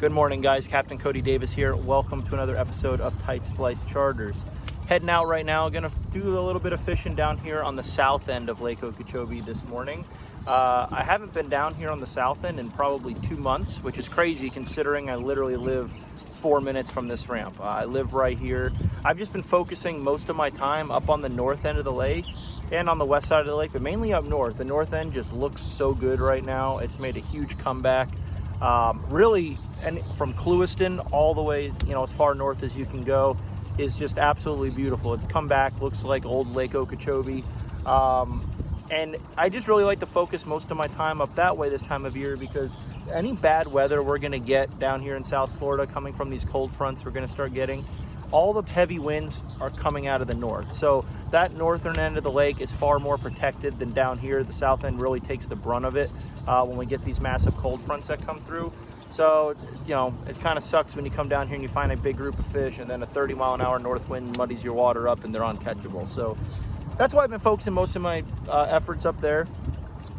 Good morning, guys. Captain Cody Davis here. Welcome to another episode of Tight Splice Charters. Heading out right now, gonna do a little bit of fishing down here on the south end of Lake Okeechobee this morning. I haven't been down here on the south end in probably 2 months, which is crazy considering I literally live 4 minutes from this ramp. I live right here. I've just been focusing most of my time up on the north end of the lake and on the west side of the lake, but mainly up north. The north end just looks so good right now. It's made a huge comeback. Really, and from Clewiston all the way, as far north as you can go, is just absolutely beautiful. It's come back, looks like old Lake Okeechobee. And I just really like to focus most of my time up that way this time of year, because any bad weather we're going to get down here in South Florida coming from these cold fronts we're going to start getting, all the heavy winds are coming out of the north. So that northern end of the lake is far more protected than down here. The south end really takes the brunt of it when we get these massive cold fronts that come through. So, it kind of sucks when you come down here and you find a big group of fish and then a 30-mile-an-hour north wind muddies your water up and they're uncatchable. So that's why I've been focusing most of my efforts up there.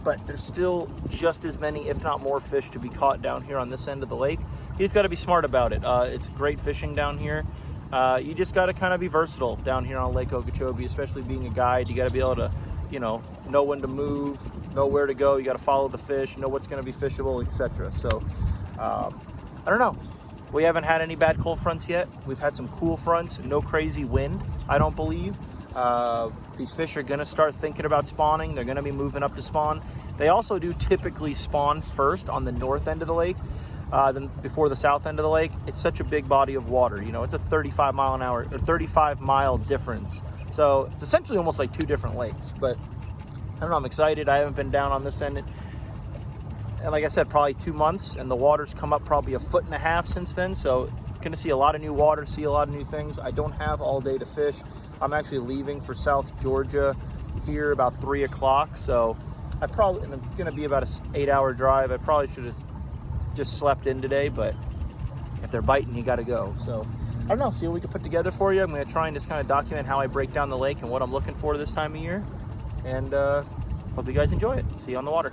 But there's still just as many, if not more, fish to be caught down here on this end of the lake. You just got to be smart about it. It's great fishing down here. You just got to kind of be versatile down here on Lake Okeechobee, especially being a guide. You got to be able to, know when to move, know where to go. You got to follow the fish, know what's going to be fishable, etc. So, I don't know. We haven't had any bad cold fronts yet. We've had some cool fronts, no crazy wind, I don't believe. These fish are going to start thinking about spawning. They're going to be moving up to spawn. They also do typically spawn first on the north end of the lake than before the south end of the lake. It's such a big body of water. It's a 35-mile-an-hour or 35-mile difference. So it's essentially almost like two different lakes. But I don't know. I'm excited. I haven't been down on this end. And like I said, probably 2 months, and the water's come up probably 1.5 feet since then. So going to see a lot of new water, see a lot of new things. I don't have all day to fish. I'm actually leaving for South Georgia here about 3 o'clock. So and it's going to be about an 8-hour drive. I probably should have just slept in today, but if they're biting, you got to go. So I don't know, see what we can put together for you. I'm going to try and just kind of document how I break down the lake and what I'm looking for this time of year. And hope you guys enjoy it. See you on the water.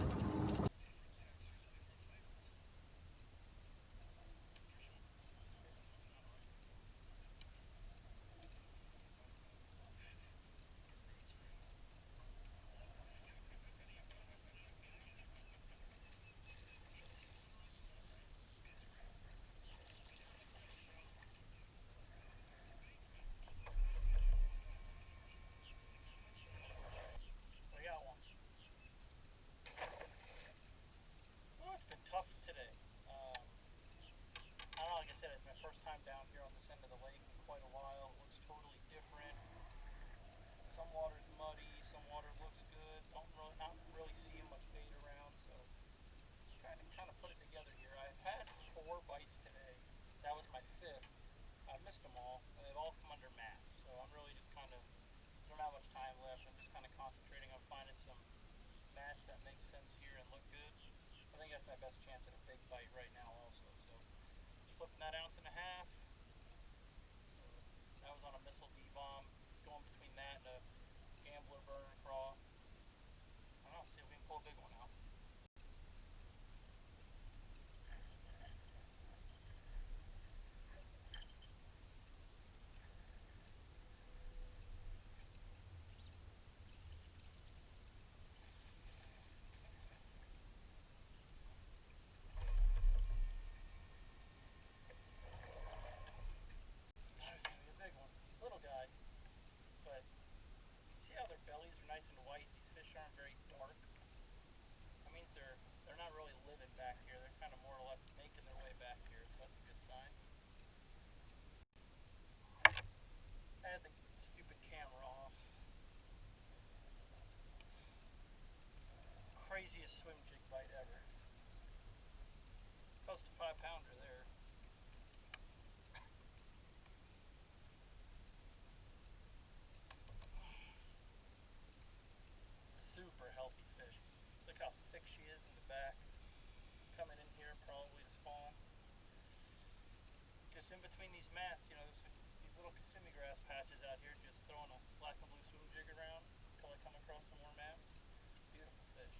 Tough today. I don't know, like I said, it's my first time down here on this end of the lake in quite a while. It looks totally different. Some water's muddy, some water looks good. Not really seeing much bait around, so trying to kind of put it together here. I've had 4 bites today. That was my 5th. I missed them all, and they've all come under mats. So I'm really just kind of, don't have much time left. I'm just kind of concentrating on finding some mats that make sense here and look good. I think that's my best chance at a big bite right now also. So flipping that 1.5 ounces. So that was on a missile D-bomb. Going between that and a gambler burn craw. I don't know, see if we can pull a big one out. Little guy, but see how their bellies are nice and white? These fish aren't very dark. That means they're not really living back here. They're kind of more or less making their way back here, so that's a good sign. I had the stupid camera off. Craziest swim jig bite ever. Close to 5-pounder there. Super healthy fish. Look how thick she is in the back. Coming in here probably to spawn. Just in between these mats, there's these little Kissimmee grass patches out here. Just throwing a black and blue swim jig around until I come across some more mats. Beautiful fish.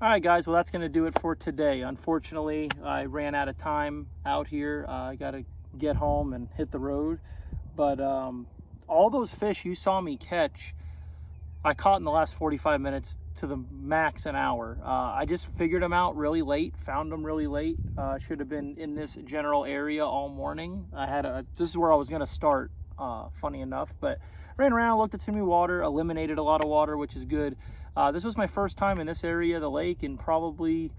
All right, guys, well, that's going to do it for today. Unfortunately, I ran out of time out here. I got to get home and hit the road. But all those fish you saw me catch, I caught in the last 45 minutes to the max an hour. I just figured them out really late, found them really late. Should have been in this general area all morning. This is where I was going to start, funny enough, but ran around, looked at some new water, eliminated a lot of water, which is good. This was my first time in this area of the lake in probably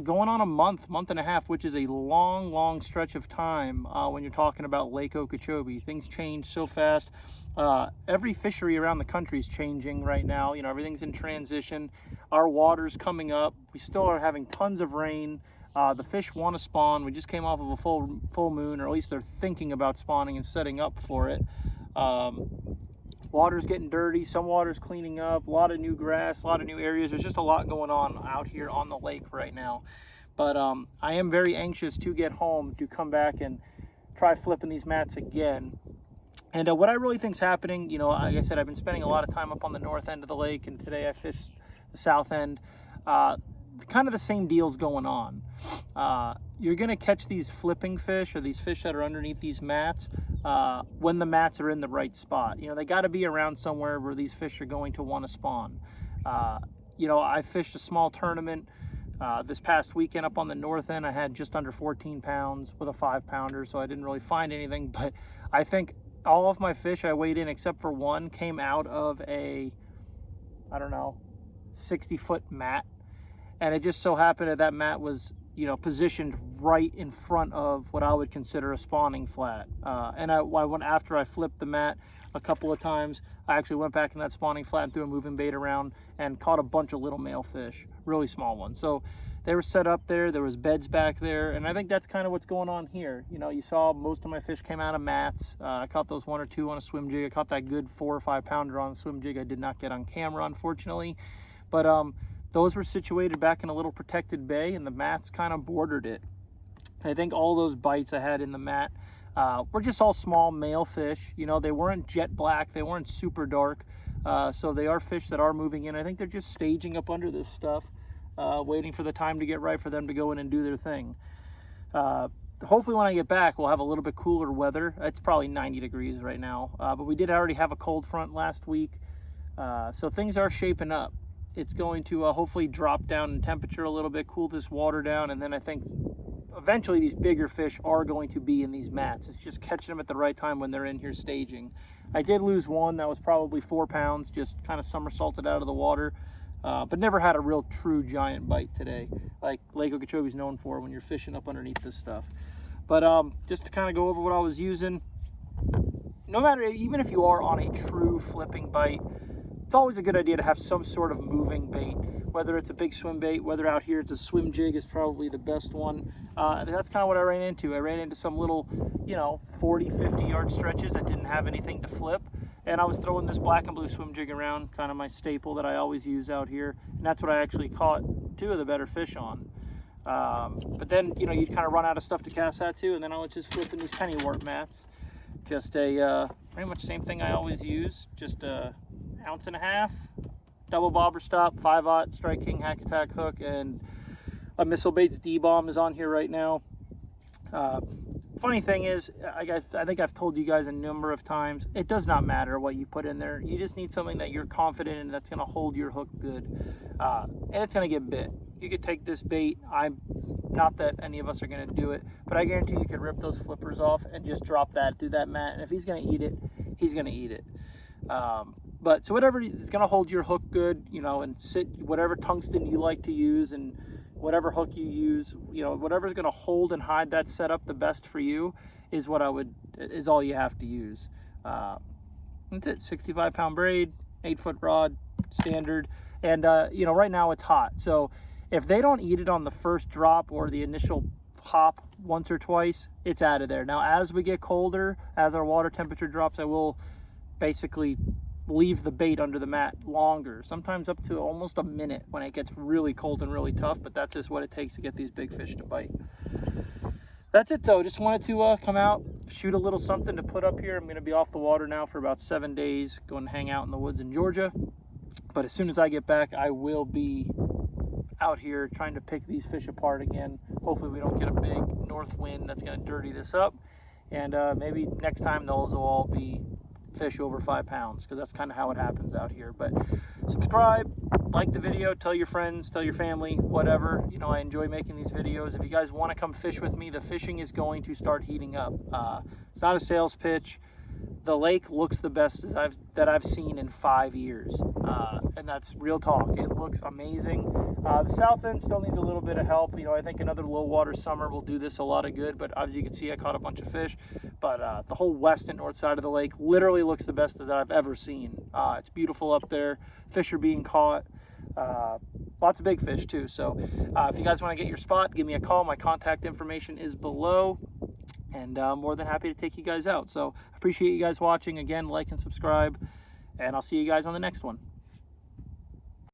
going on a month and a half, which is a long stretch of time when you're talking about Lake Okeechobee. Things change so fast. Every fishery around the country is changing right now. You know, everything's in transition. Our water's coming up. We still are having tons of rain. The fish want to spawn. We just came off of a full moon, or at least they're thinking about spawning and setting up for it. Water's getting dirty, some water's cleaning up, a lot of new grass, a lot of new areas. There's just a lot going on out here on the lake right now. But I am very anxious to get home to come back and try flipping these mats again. And what I really think is happening, you know, like I said, I've been spending a lot of time up on the north end of the lake, and today I fished the south end. Kind of the same deal's going on. You're going to catch these flipping fish, or these fish that are underneath these mats, when the mats are in the right spot. You know, they got to be around somewhere where these fish are going to want to spawn. You know, I fished a small tournament this past weekend up on the north end. I had just under 14 pounds with a 5-pounder, so I didn't really find anything. But I think all of my fish I weighed in, except for one, came out of a, I don't know, 60-foot mat. And it just so happened that mat was, you know, positioned right in front of what I would consider a spawning flat. And I went, after I flipped the mat a couple of times, I actually went back in that spawning flat and threw a moving bait around and caught a bunch of little male fish, really small ones. So they were set up there. There was beds back there. And I think that's kind of what's going on here. You know, you saw most of my fish came out of mats. I caught those 1 or 2 on a swim jig. I caught that good 4 or 5 pounder on the swim jig. I did not get on camera, unfortunately. But those were situated back in a little protected bay, and the mats kind of bordered it. I think all those bites I had in the mat were just all small male fish. You know, they weren't jet black, they weren't super dark. So they are fish that are moving in. I think they're just staging up under this stuff, waiting for the time to get right for them to go in and do their thing. Hopefully when I get back, we'll have a little bit cooler weather. It's probably 90 degrees right now, but we did already have a cold front last week. So things are shaping up. It's going to hopefully drop down in temperature a little bit, cool this water down, and then I think eventually these bigger fish are going to be in these mats. It's just catching them at the right time when they're in here staging. I did lose one that was probably 4 pounds, just kind of somersaulted out of the water, but never had a real true giant bite today, like Lake Okeechobee is known for when you're fishing up underneath this stuff. But just to kind of go over what I was using, no matter, even if you are on a true flipping bite, it's always a good idea to have some sort of moving bait, whether it's a big swim bait, whether out here it's a swim jig is probably the best one. That's kind of what I ran into. I ran into some little, you know, 40, 50 yard stretches that didn't have anything to flip. And I was throwing this black and blue swim jig around, kind of my staple that I always use out here. And that's what I actually caught 2 of the better fish on. But then, you know, you'd kind of run out of stuff to cast that to, and then I was just flipping these penny wart mats. Just a, pretty much same thing I always use, just a 1.5 ounce, double bobber stop, 5/0 Strike King hack attack hook, and a Missile Baits D-bomb is on here right now. Funny thing is, I think I've told you guys a number of times, it does not matter what you put in there. You just need something that you're confident in that's going to hold your hook good, and it's going to get bit. You could take this bait. I'm not that any of us are going to do it, but I guarantee you could rip those flippers off and just drop that through that mat, and if he's going to eat it, he's going to eat it. But so whatever is going to hold your hook good, you know, and sit whatever tungsten you like to use, and whatever hook you use, you know, whatever's going to hold and hide that setup the best for you is is all you have to use. That's it. 65-pound braid, 8-foot rod, standard, and you know, right now it's hot, so if they don't eat it on the first drop or the initial hop once or twice, it's out of there. Now, as we get colder, as our water temperature drops, I will basically leave the bait under the mat longer, sometimes up to almost a minute when it gets really cold and really tough, but that's just what it takes to get these big fish to bite. That's it though. Just wanted to come out, shoot a little something to put up here. I'm going to be off the water now for about 7 days, going to hang out in the woods in Georgia, but as soon as I get back, I will be out here trying to pick these fish apart again. Hopefully we don't get a big north wind that's going to dirty this up, and maybe next time those will all be fish over 5 pounds, because that's kind of how it happens out here. But subscribe, like the video, tell your friends, tell your family, whatever. You know, I enjoy making these videos. If you guys want to come fish with me, the fishing is going to start heating up. It's not a sales pitch. The lake looks the best that I've seen in 5 years, and that's real talk. It looks amazing. The south end still needs a little bit of help. You know, I think another low water summer will do this a lot of good, but as you can see, I caught a bunch of fish. But the whole west and north side of the lake literally looks the best that I've ever seen. It's beautiful up there. Fish are being caught. Lots of big fish too. So if you guys want to get your spot, give me a call. My contact information is below, and I'm more than happy to take you guys out. So I appreciate you guys watching. Again, like and subscribe, and I'll see you guys on the next one.